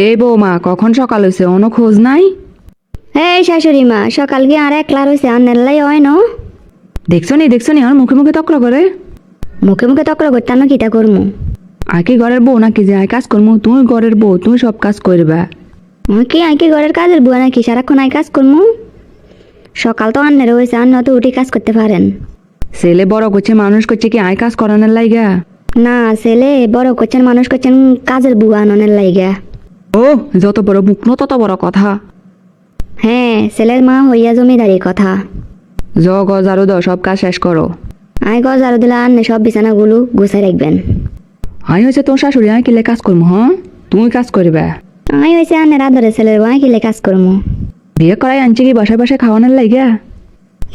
এই বৌমা, কখন সকাল হয়েছে? অনো খোঁজ নাই। এই শাশুড়ি মা, সকাল গিয়ে আর একলা রয়েছে আর নেল্লাই হয় ন। দেখছো নি আমার মুখে মুখে তক্র করে। মুখে মুখে তক্র করতে না কিতা করমু। আর কি ঘরের বউ নাকি যে আয় কাজ করবো? তুমি ঘরের বউ, তুমি সব কাজ করবা। আই কি ঘরের কাজের বুয়া নাকি সারাক্ষণ আই কাজ করমু? সকাল তো আন্নের হয়েছে, আন্ন তো উঠে কাজ করতে পারেন। ছেলে বড় করছে, মানুষ করছে কি আয় কাজ করানোর লাইগা? না, ছেলে বড় করছেন, মানুষ করছেন কাজের বুয়া আননের লাইগা। ও, যত বড় মুখ ন তত বড় কথা। হ্যাঁ, ছেলের মা হইয়া জমিদারি কথা। ঝাড়ু দাও, সব কাজ শেষ করো। আই গজ আরো দিলে আন্নে সব বিছানাগুলো গুছাই রাখবেন। আই হয়েছে তোর শাশুড়ি, আয় কিলে কাজ করবো? হ্যাঁ, তুমি কাজ করবা। আই হয়েছে আন্নের আদরে ছেলের বউ, আই কিলে কাজ করমু। বিয়ে করাই আনছে কি বাসায় বাসায় খাওয়ানোর লাইগা?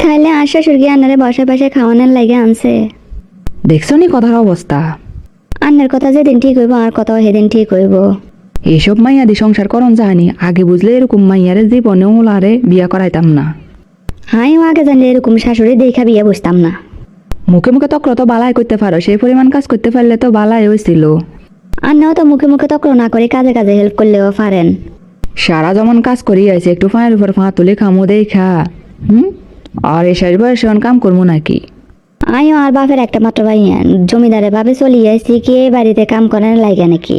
তাহলে আর শ্বশুর গিয়ে আন্নারে বসে বসে খাওয়ানোর লাগে আনছে। দেখছো নি কথার অবস্থা? আন্নের কথা যেদিন ঠিক হইব আর কথা সেদিন ঠিক হইব। এইসব মাইয়াদি সংসার করন জানি, আগে বুঝলে এরকম মাইয়ারে জীবনে ওলারে বিয়া করাইতাম না। হাইও আগে জানলে এরকম শাশুড়ি দেখা বিয়ে বসতাম না। মুখে মুখে তক্র তো বালাই করতে পারো, সেই পরিমাণ কাজ করতে পারলে তো বালাই হয়েছিল। আন্নাও তো মুখে মুখে তক্র না করে কাজে কাজে হেল্প করলেও পারেন। সারা যেমন কাজ করি আছে, একটু ফাঁয়ের উপর ফাঁ তুলে খামো দেখা। আর এই শেষ বয়সে কাম করবো নাকি? আইও আর বাপের একটা মাত্র ভাইয়া, জমিদারের ভাবে চলিয়ে আসছি কি এই বাড়িতে কাম করার লাগে নাকি?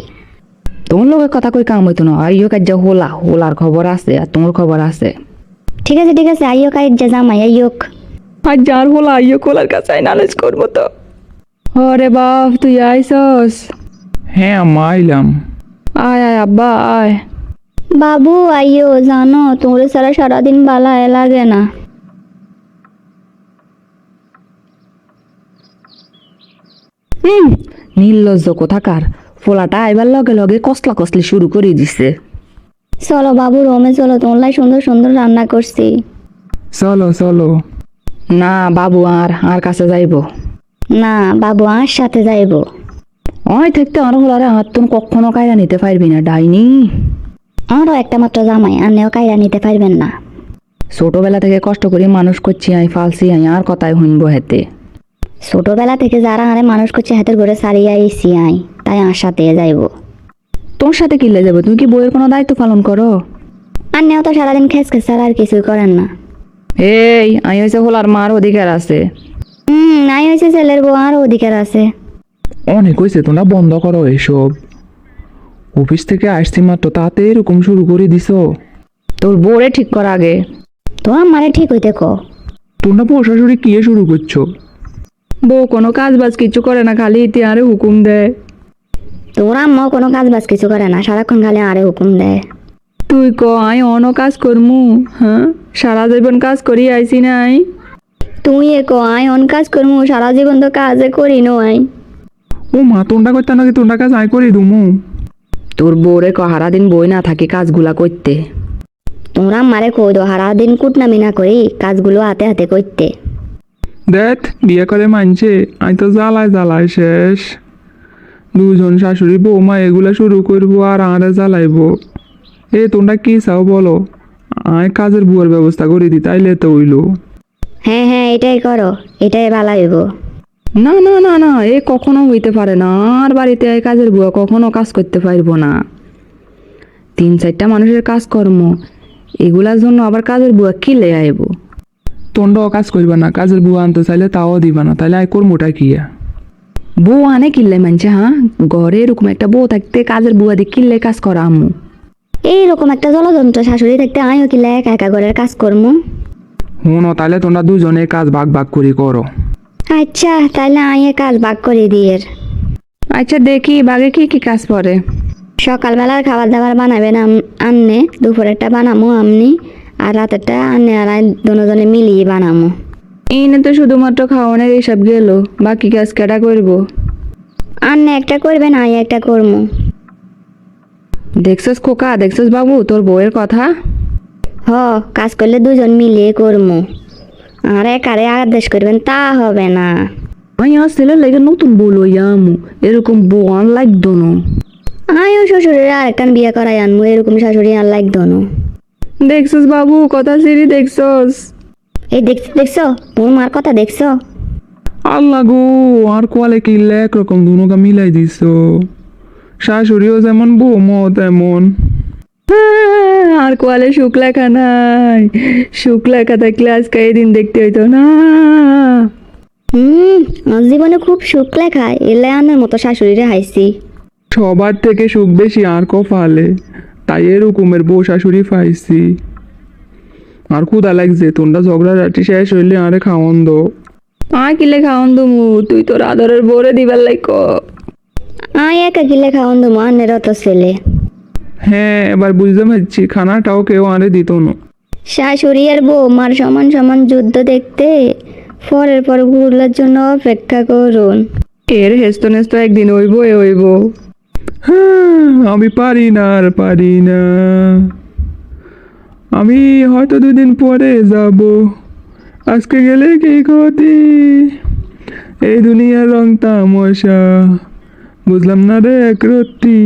তোমার লোকের কথা কই কাম হইতো না। আইও কাজ হোলার খবর আছে আর তোমার খবর আছে। ঠিক আছে আইও কাজ যা জামাই আইওক। আর যার হোলা আইও কোলার কাছে নালেজ করবো তো। ওরে বাপ, তুই আইসস? হ্যাঁ আম্মা আইলাম। আয় আয় আব্বা আয়। বাবু আইও, জানো তোরে সারা সারাদিন বালা লাগে না। নির্লজ্জ কোথাকার। ফোলাটা আইবার লগে লগে কসলা কসলি শুরু করে দিছে। চলো বাবু রোমে চলো, তোমলাই সুন্দর সুন্দর রান্না করছি। চলো চলো। না বাবু, আর কাছে যাইব না বাবু, আর সাথে যাইব। ওই থাকতে আর হোলারে হাত তুমি কখনো কায়রা নিতে পারবি না ডাইনি। আমারও একটা মাত্র জামাই, আন্নেও কাইরা নিতে পারবেন না। ছোটবেলা থেকে কষ্ট করে মানুষ করছি, আই ফালছি আই আর কথাই শুনবো হেতে। ছোটবেলা থেকে যারা আরে মানুষ করছে হাতের ঘরে সারিয়ে আইসি আই, তাই আর সাথে যাইব। তোর সাথে কিলে যাবো? তুমি কি বইয়ের কোনো দায়িত্ব পালন করো? আন্নেও তো সারাদিন খেস খেস ছাড়া আর কিছুই করেন না। এই আই হয়েছে হোলার মার অধিকার আছে। নাই হয়েছে ছেলের বউ, আর অধিকার আছে। অনেক হয়েছে, তোমরা বন্ধ করো এসব। অফিস থেকে আসছি মাত্র তাতে এরকম শুরু করে দিছো। তোর বউরে ঠিক কর আগে। তোমার মারে ঠিক হইতে কো। তোমরা প্রশাসনে কি শুরু করছো? বউ কোনো কাজ বাজ কিছু করে না, খালি ইতিহারে হুকুম দেয়। তোর আম্মাও কোনো কাজ বাজ কিছু করে না, সারাক্ষণ খালি আরে হুকুম দেয়। তুই ক আই অন কাজ করমু? হ্যাঁ, সারা জীবন কাজ করি আইসি নাই। তুই কো আই অন কাজ করমু? সারা জীবন তো কাজে করি নয়। ও মা, তোমরা করতে নাকি তোমরা কাজ আয় করে দুমু। তোর বউরে ক হারা দিন বই না থাকি কাজগুলা করতে। তোমরা মারে কই দো হারা দিন কুটনামি না করি কাজগুলো হাতে হাতে করতে। দেখ বিয়ে করে মানছে, আমি তো জ্বালায় শেষ। দুজন শাশুড়ি বৌমা এগুলা শুরু করবো আর আরে জ্বালাইবো। তোমরা কি চাও বলো? আয় কাজের বুয়ার ব্যবস্থা করে দি, তাইলে তো হইলো। হ্যাঁ এটাই করো, এটাই ভালো হইব। না না না না, এ কখনো হইতে পারে না। আর বাড়িতে এই কাজের বুয়া কখনো কাজ করতে পারবো না। 3-4টা মানুষের কাজকর্ম, এগুলার জন্য আবার কাজের বুয়া কিলে আইব? তোমরাও কাজ করবা না, কাজের বুয়া আনতে চাইলে তাও দিবা না, তাইলে আয় করবোটা কি? বউ আনে কিল্লে মানছে? হ্যাঁ, ঘরে এরকম একটা বউ থাকতে কাজের বুয়া দিয়ে কিল্লে কাজ করা আম্মু? এইরকম একটা জলযন্ত্র শাশুড়ি থাকতে আমিও কিলা একা একা ঘরের কাজ করবো? হুনো, তাইলে তোমরা দুজনে কাজ ভাগ ভাগ করে করো। আচ্ছা তাইলে আইয়ে কাজ ভাগ করে দিয়ে। আচ্ছা দেখি বাগে কি কি কাজ পড়ে। সকালবেলার খাবার দাবার বানাবেন আন্নে, দুপুরেরটা বানামো আমনি, আর রাতেরটা আন্নে আর দুজনে মিলিয়ে বানামো। এইনে তো শুধুমাত্র খাওয়ানোর এইসব গেল, বাকি কাজ কেটা করবো? আন্নে একটা করবেন, আই একটা করবো। দেখছস খোকা, দেখছস বাবু তোর বউয়ের কথা? হ, কাজ করলে দুজন মিলিয়ে করবো, আর একারে আদেশ করবেন তা হবে না। আমি আসলে লেগে নতুন বউ লইয়া আমু, এরকম বউ আর লাগতো না। আমিও শ্বশুরের আরেকটান বিয়ে করাই আনবো, এরকম শাশুড়ি আর লাগতো না। দেখছস বাবু কথা সিরি, দেখছস? এই দেখছো তোর মার কথা দেখছো? আল্লাহ গো, আর কোয়ালে কিনলে একরকম দুনোকা মিলাই দিছো। শাশুড়িও যেমন বৌমাও তেমন। আর কোয়ালে সুখ লেখা নাই, সুখ লেখা থাকলে আজকে এই দিন দেখতে হইতো না। আমার জীবনে খুব সুখ লেখায় এলে আনের মতো শাশুড়িরে হাইছি। সবার থেকে সুখ বেশি আর কপালে, তাই এরকমের বউ শাশুড়ি পাইছি। আর ক্ষুদা লাগছে, তোমরা ঝগড়াঝাটি শেষ হইলে আরে খাওয়ন দো। কিলে খাওন দুমু, তুই তোর আদরের বোরে দিবার লাইক। একা গিলে খাওয়ান দেবো আনের অত ছেলে। হ্যাঁ, এবার বুঝতে পারছি, খানাটাও কেউ আরে দিত না। শাশুড়ি আর বৌমার সমান সমান যুদ্ধ দেখতে পরের পর্বগুলোর জন্য অপেক্ষা করুন। এর হেস্ত নেস্ত একদিন হইব হইব। হ্যাঁ, আমি পারি না আর পারি না। আমি হয়তো 2 দিন পরে যাব। আজকে গেলে কি ক্ষতি, এই দুনিয়ার রং তামাশা, বুঝলাম না রে এক রত্তি।